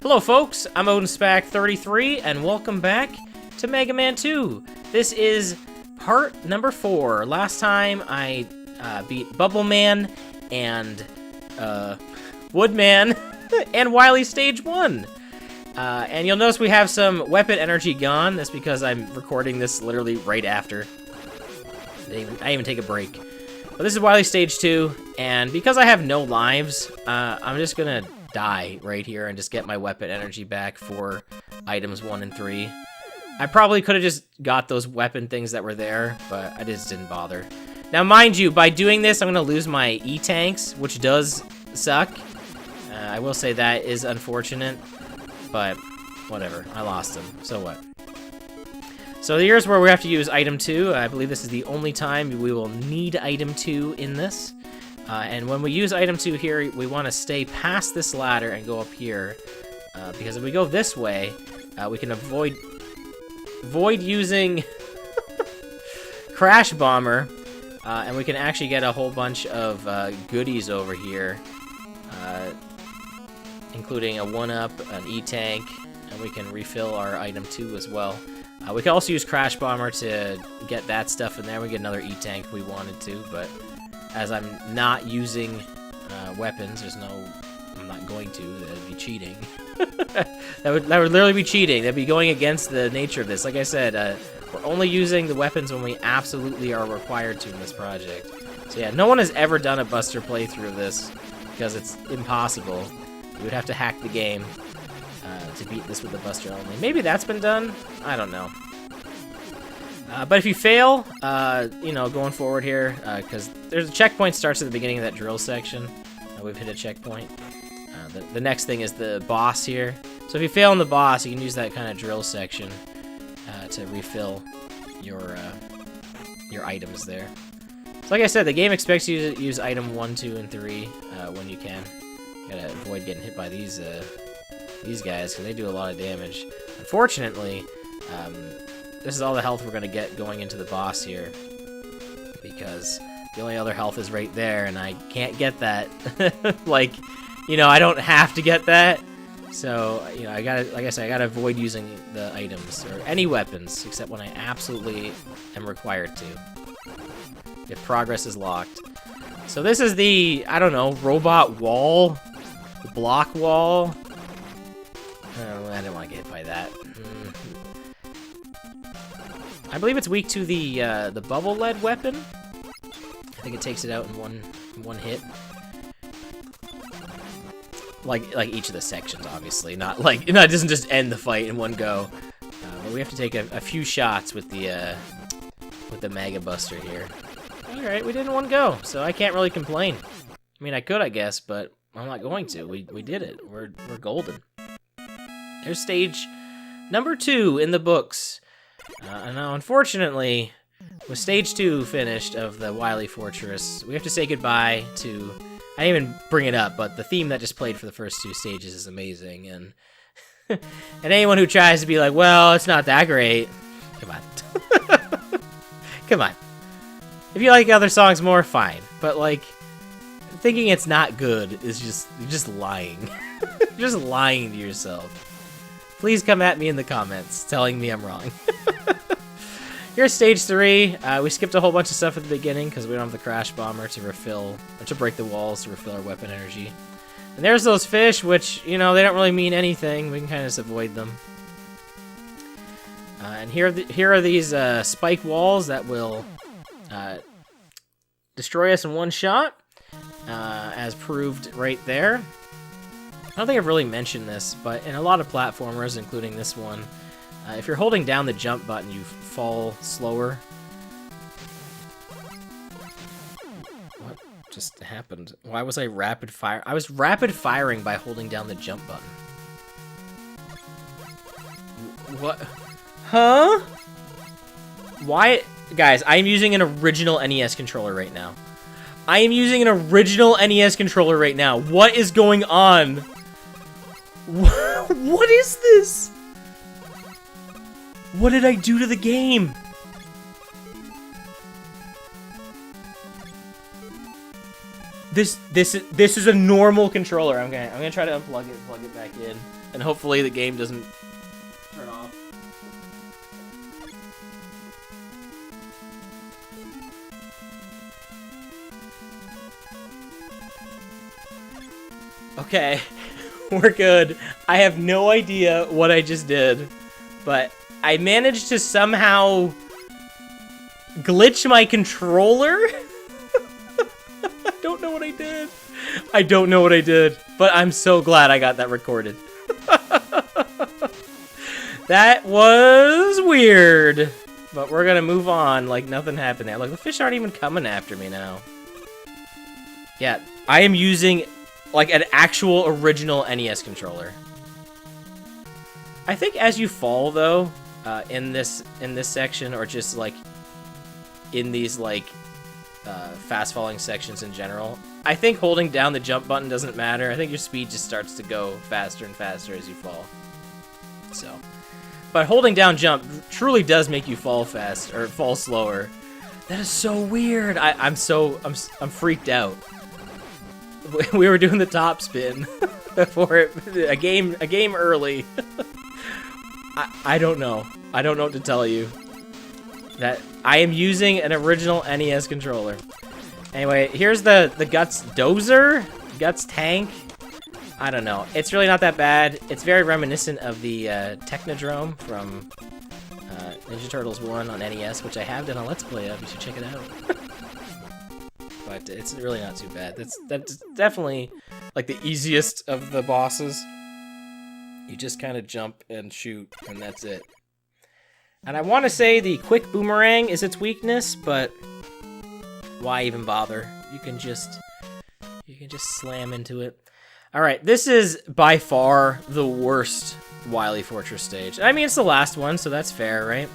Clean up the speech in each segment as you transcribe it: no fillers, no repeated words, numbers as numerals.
Hello folks, I'm OdinSpack 33 and welcome back to Mega Man 2. This is part number 4. Last time I beat Bubble Man and Woodman and Wily Stage 1. And you'll notice we have some weapon energy gone. That's because I'm recording this literally right after. I didn't even take a break. But this is Wily Stage 2, and because I have no lives, I'm just gonna die right here and just get my weapon energy back for items 1 and 3. I probably could have just got those weapon things that were there, but I just didn't bother. Now, mind you, by doing this, I'm gonna lose my E-tanks, which does suck. I will say that is unfortunate, but whatever, I lost them, so what? So here's where we have to use item 2. I believe this is the only time we will need item 2 in this. And when we use item 2 here, we want to stay past this ladder and go up here. Because if we go this way, we can avoid using Crash Bomber. And we can actually get a whole bunch of goodies over here. Including a 1-up, an E-tank, and we can refill our item 2 as well. We can also use Crash Bomber to get that stuff in there. We get another E-tank if we wanted to, but as I'm not using weapons, I'm not going to. That'd be cheating. that would literally be cheating. That'd be going against the nature of this. Like I said, we're only using the weapons when we absolutely are required to in this project. So yeah, no one has ever done a Buster playthrough of this because it's impossible. You would have to hack the game to beat this with the Buster only. Maybe that's been done? I don't know. But if you fail, you know, going forward here, because there's a checkpoint starts at the beginning of that drill section. We've hit a checkpoint. The next thing is the boss here. So if you fail on the boss, you can use that kind of drill section to refill your items there. So like I said, the game expects you to use item 1, 2, and 3 when you can. You gotta avoid getting hit by these guys, because they do a lot of damage. Unfortunately, this is all the health we're gonna get going into the boss here, because the only other health is right there, and I can't get that. Like, you know, I don't have to get that, so you know, I gotta, like I said, I gotta avoid using the items or any weapons except when I absolutely am required to. If progress is locked. So this is the, I don't know, robot wall, the block wall. Oh, I didn't want to get hit by that. I believe it's weak to the bubble lead weapon. I think it takes it out in one hit. Like each of the sections, obviously, not like it doesn't just end the fight in one go. But we have to take a few shots with the Mega Buster here. All right, we did in one go, so I can't really complain. I mean, I could, I guess, but I'm not going to. We did it. We're golden. There's stage number 2 in the books. And now, unfortunately, with stage 2 finished of the Wily Fortress, we have to say goodbye to... I didn't even bring it up, but the theme that just played for the first 2 stages is amazing, and and anyone who tries to be like, well, it's not that great, come on. Come on. If you like other songs more, fine, but like, thinking it's not good is you're just lying. You're just lying to yourself. Please come at me in the comments telling me I'm wrong. Here's stage 3. We skipped a whole bunch of stuff at the beginning because we don't have the Crash Bomber to refill, or to break the walls to refill our weapon energy. And there's those fish, which, you know, they don't really mean anything. We can kind of just avoid them. And here are these spike walls that will destroy us in one shot, as proved right there. I don't think I've really mentioned this, but in a lot of platformers, including this one, if you're holding down the jump button, you fall slower. What just happened? Why was I rapid fire? I was rapid firing by holding down the jump button. What? Huh? Why? Guys, I'm using an original NES controller right now. I am using an original NES controller right now. What is going on? What is this? What did I do to the game? This is a normal controller. I'm gonna try to unplug it and plug it back in, and hopefully the game doesn't turn off. Okay, we're good. I have no idea what I just did, but I managed to somehow glitch my controller. I don't know what I did. I don't know what I did, but I'm so glad I got that recorded. That was weird, but we're gonna move on like nothing happened there. Look, the fish aren't even coming after me now. Yeah, I am using like an actual original NES controller. I think as you fall though, in this section, or just like in these like fast falling sections in general, I think holding down the jump button doesn't matter. I think your speed just starts to go faster and faster as you fall. So, but holding down jump truly does make you fall fast or fall slower. That is so weird. I'm freaked out. We were doing the top spin before a game early. I don't know. I don't know what to tell you. That I am using an original NES controller. Anyway, here's the Guts Dozer, Guts Tank. I don't know. It's really not that bad. It's very reminiscent of the Technodrome from Ninja Turtles 1 on NES, which I have done a Let's Play of. You should check it out. But it's really not too bad. That's definitely like the easiest of the bosses. You just kind of jump and shoot, and that's it. And I want to say the quick boomerang is its weakness, but why even bother? You can just slam into it. All right, this is by far the worst Wily Fortress stage. I mean, it's the last one, so that's fair, right?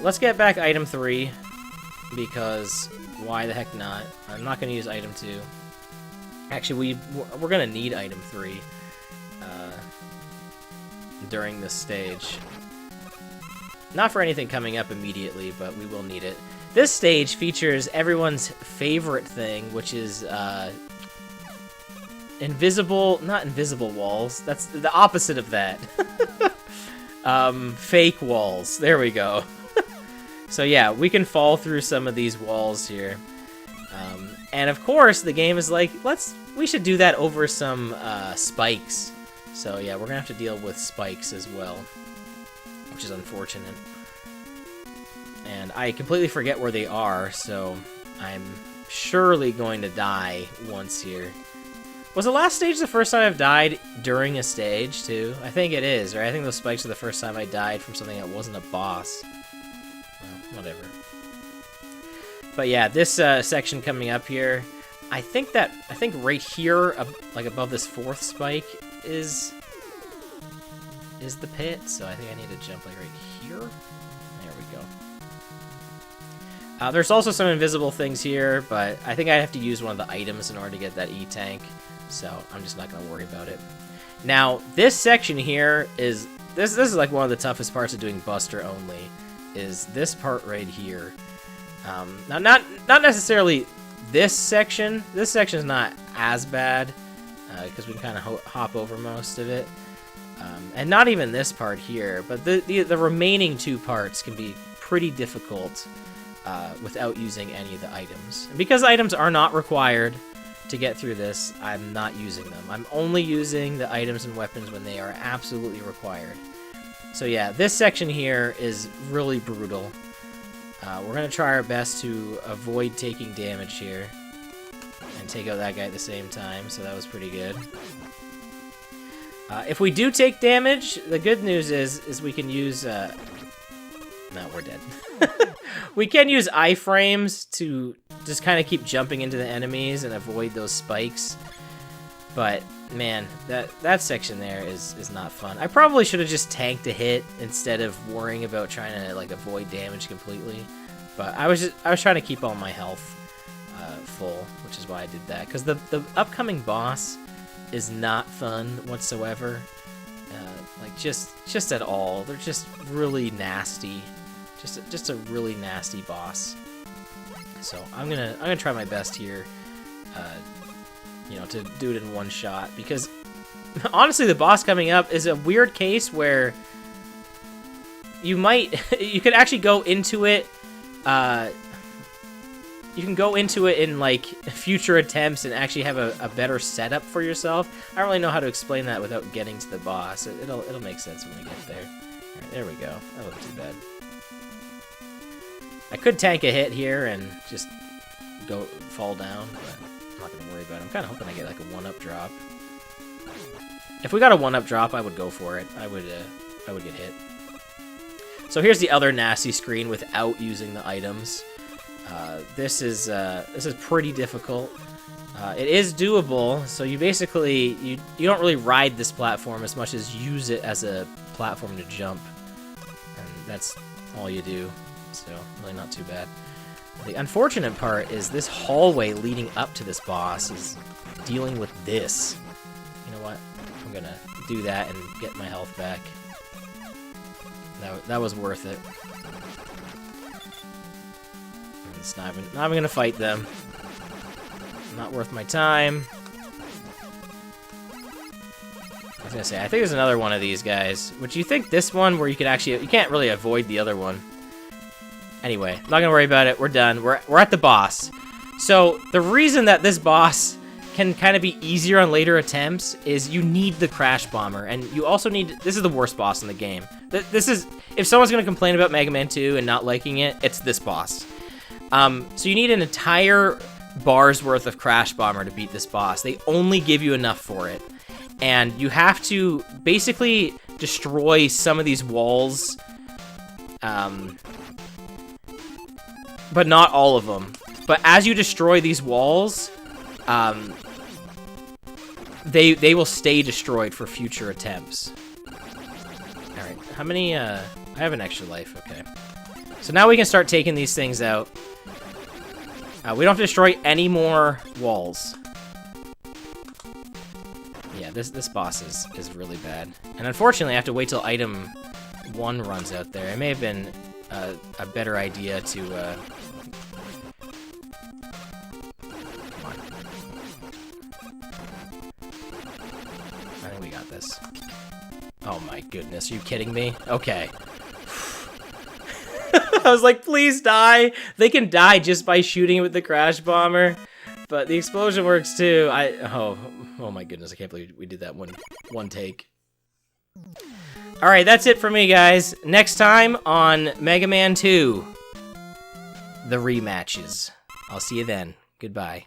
Let's get back item 3, because why the heck not? I'm not going to use item 2. Actually, we're going to need item 3 during this stage. Not for anything coming up immediately, but we will need it. This stage features everyone's favorite thing, which is not invisible walls. That's the opposite of that. Fake walls. There we go. So yeah, we can fall through some of these walls here. And of course, the game is like, we should do that over some spikes. So yeah, we're gonna have to deal with spikes as well, which is unfortunate. And I completely forget where they are, so I'm surely going to die once here. Was the last stage the first time I've died during a stage, too? I think it is, right? I think those spikes are the first time I died from something that wasn't a boss. Well, whatever. But yeah, this section coming up here, I think right here, like above this 4th spike, is the pit. So I think I need to jump like right here. There we go. There's also some invisible things here, but I think I have to use one of the items in order to get that E-tank, so I'm just not going to worry about it. Now, this section here is... This is like one of the toughest parts of doing Buster only, is this part right here. Now, not necessarily this section. This section is not as bad, because we can kind of hop over most of it. And not even this part here, but the remaining 2 parts can be pretty difficult without using any of the items. And because items are not required to get through this, I'm not using them. I'm only using the items and weapons when they are absolutely required. So yeah, this section here is really brutal. We're going to try our best to avoid taking damage here and take out that guy at the same time, so that was pretty good. If we do take damage, the good news is we can use... No, we're dead. We can use iframes to just kind of keep jumping into the enemies and avoid those spikes. But, man, that section there is not fun. I probably should have just tanked a hit instead of worrying about trying to like avoid damage completely. But I was trying to keep all my health full, which is why I did that. Because the upcoming boss is not fun whatsoever. Like just at all. They're just really nasty. Just a really nasty boss. So I'm gonna try my best here you know, to do it in one shot. Because, honestly, the boss coming up is a weird case where you could actually go into it, you can go into it in, like, future attempts and actually have a better setup for yourself. I don't really know how to explain that without getting to the boss. It'll make sense when we get there. Alright, there we go. That wasn't too bad. I could tank a hit here and just fall down, but I'm not gonna worry about it. I'm kind of hoping I get, like, a 1-up drop. If we got a 1-up drop, I would go for it. I would get hit. So here's the other nasty screen without using the items. This is pretty difficult. It is doable, so you basically you don't really ride this platform as much as use it as a platform to jump, and that's all you do. So really not too bad. The unfortunate part is this hallway leading up to this boss is dealing with this. You know what? I'm gonna do that and get my health back. That was worth it. It's not even gonna fight them. Not worth my time. I was gonna say, I think there's another one of these guys. Would you think this one where you could actually, you can't really avoid the other one. Anyway, not gonna worry about it. We're done. We're at the boss. So the reason that this boss can kind of be easier on later attempts is you need the Crash Bomber, and you also need, this is the worst boss in the game. This is, if someone's gonna complain about Mega Man 2 and not liking it, it's this boss. So you need an entire bar's worth of Crash Bomber to beat this boss. They only give you enough for it. And you have to basically destroy some of these walls, but not all of them. But as you destroy these walls, they will stay destroyed for future attempts. Alright, how many, I have an extra life, okay. So now we can start taking these things out. We don't have to destroy any more walls. Yeah, this boss is really bad. And unfortunately, I have to wait till item 1 runs out there. It may have been a better idea to... Come on. I think we got this. Oh my goodness, are you kidding me? Okay. I was like, please die. They can die just by shooting it with the Crash Bomber, but the explosion works too. Oh my goodness, I can't believe we did that one take. All right, that's it for me, guys. Next time on Mega Man 2, the rematches. I'll see you then. Goodbye.